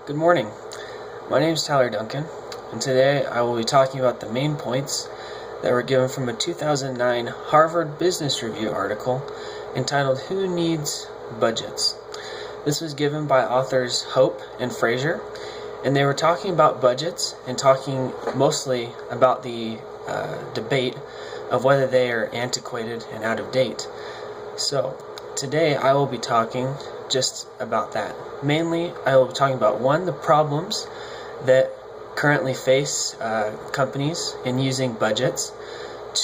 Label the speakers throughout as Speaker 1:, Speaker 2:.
Speaker 1: Good morning. My name is Tyler Duncan, and today I will be talking about the main points that were given from a 2009 Harvard Business Review article entitled Who Needs Budgets? This was given by authors Hope and Fraser, and they were talking about budgets and talking mostly about the debate of whether they are antiquated and out of date. So, today I will be talking just about that. Mainly, I will be talking about the problems that currently face companies in using budgets.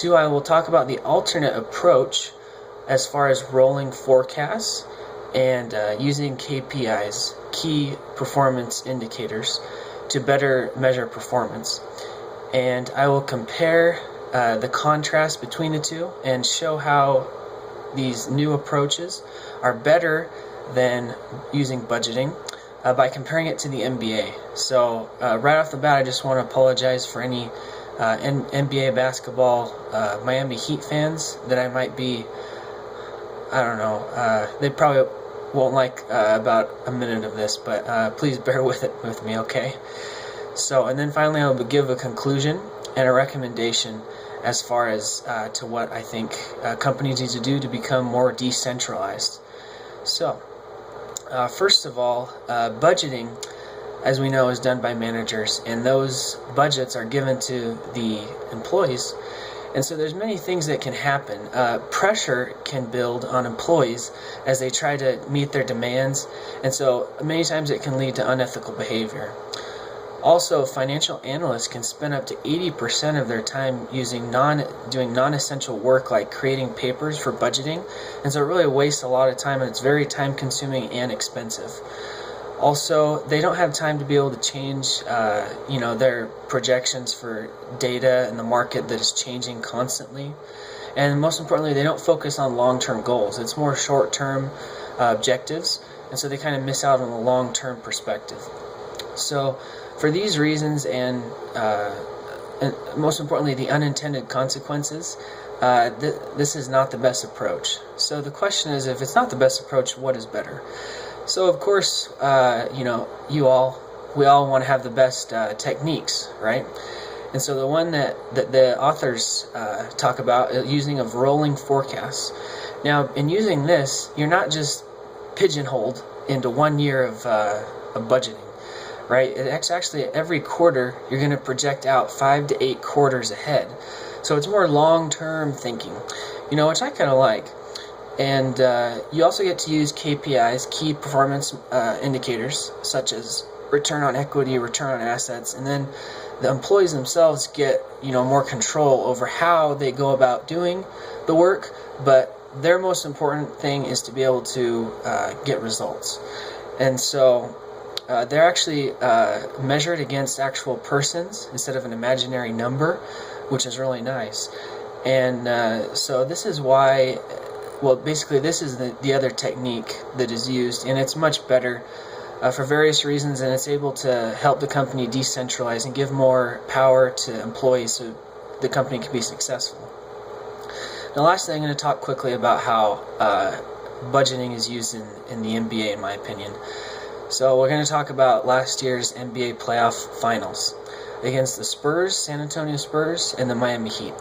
Speaker 1: 2, I will talk about the alternate approach as far as rolling forecasts and using KPIs, key performance indicators, to better measure performance. And I will compare the contrast between the two and show how these new approaches are better than using budgeting by comparing it to the NBA. So right off the bat, I just want to apologize for any NBA basketball Miami Heat fans that I might be, they probably won't like about a minute of this, but please bear with me, okay? So, and then finally I'll give a conclusion and a recommendation as far as to what I think companies need to do to become more decentralized. So, first of all, budgeting, as we know, is done by managers, and those budgets are given to the employees. And so there's many things that can happen. Pressure can build on employees as they try to meet their demands, and so many times it can lead to unethical behavior. Also, financial analysts can spend up to 80% of their time doing non-essential work like creating papers for budgeting, and so it really wastes a lot of time, and it's very time-consuming and expensive. Also, they don't have time to be able to change, their projections for data in the market that is changing constantly. And most importantly, they don't focus on long-term goals. It's more short-term objectives, and so they kind of miss out on the long-term perspective. So, for these reasons and most importantly the unintended consequences, this is not the best approach. So the question is, if it's not the best approach, what is better? So of course, we all want to have the best techniques, right? And so the one that the authors talk about is using of rolling forecasts. Now, in using this, you're not just pigeonholed into 1 year of budgeting. Right? It's actually every quarter you're going to project out 5 to 8 quarters ahead. So it's more long-term thinking, which I kind of like. And you also get to use KPIs, key performance indicators, such as return on equity, return on assets, and then the employees themselves get more control over how they go about doing the work. But their most important thing is to be able to get results. And so they're actually measured against actual persons instead of an imaginary number, which is really nice. And so this is why, basically this is the other technique that is used, and it's much better for various reasons, and it's able to help the company decentralize and give more power to employees so the company can be successful. Now, lastly, I'm going to talk quickly about how budgeting is used in the NBA, in my opinion. So we're going to talk about last year's NBA playoff finals against the Spurs, San Antonio Spurs, and the Miami Heat.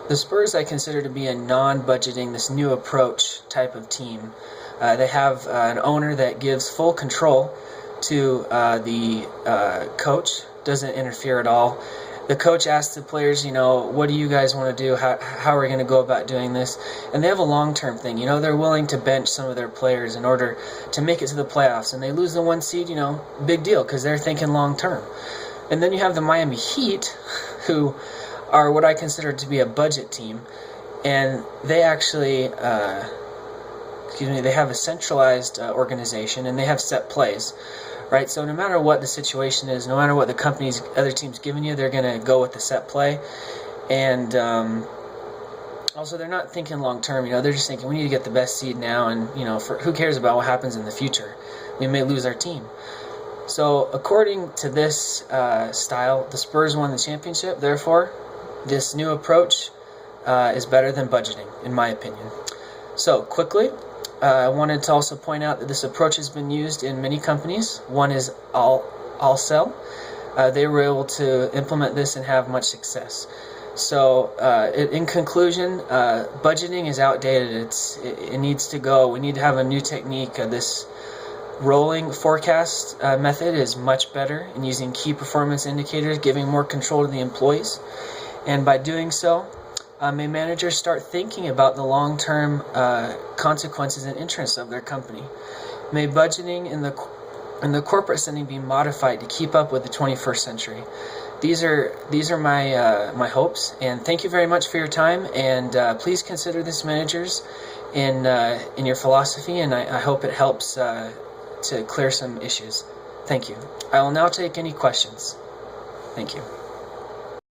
Speaker 1: The Spurs I consider to be a non-budgeting, this new approach type of team. They have an owner that gives full control to the coach, doesn't interfere at all. The coach asks the players, what do you guys want to do? How are we going to go about doing this? And they have a long-term thing. They're willing to bench some of their players in order to make it to the playoffs. And they lose the 1 seed, big deal, because they're thinking long-term. And then you have the Miami Heat, who are what I consider to be a budget team. And they actually, they have a centralized organization, and they have set plays. Right, so no matter what the situation is, no matter what the other team's giving you, they're going to go with the set play. And also, they're not thinking long term. They're just thinking, we need to get the best seed now, and who cares about what happens in the future? We may lose our team. So according to this style, the Spurs won the championship. Therefore, this new approach is better than budgeting, in my opinion. So quickly, I wanted to also point out that this approach has been used in many companies. One is Allcell. They were able to implement this and have much success. So, in conclusion, budgeting is outdated. It needs to go. We need to have a new technique. This rolling forecast method is much better in using key performance indicators, giving more control to the employees. And by doing so, may managers start thinking about the long-term consequences and interests of their company. May budgeting in the corporate setting be modified to keep up with the 21st century. These are my hopes, and thank you very much for your time. And please consider this, managers, in your philosophy, and I hope it helps to clear some issues. Thank you. I will now take any questions. Thank you.